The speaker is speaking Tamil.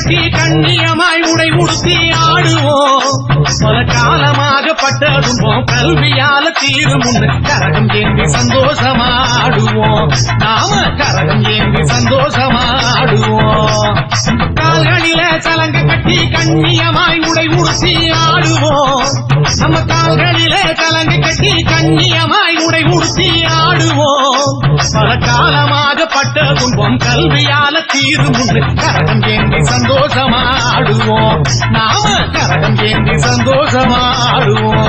கட்டி கண்ணியமாய் உடை உடுத்தி ஆடுவோம் பல காலமாக பட்ட துன்பம் கல்வியால தீரும் முன்னு கரகம் ஏந்தி சந்தோஷமாடுவோம் நாம கரகம் ஏந்தி சந்தோஷமாடுவோம் கால்களில சலங்க கட்டி கண்ணியமாய் உடை உடுத்தி ஆடுவோம் நம்ம கால்களில சலங்க கட்டி கண்ணியமாய் உடை உடுத்தி ஆடுவோம் பல காலமாக பட்ட துன்பம் கல்வியால தீரும் முன்னு கரகம் ஏந்தி சந்தோஷமாடுவோம் நாம கரகம் ஏந்தி சந்தோஷமாடுவோம்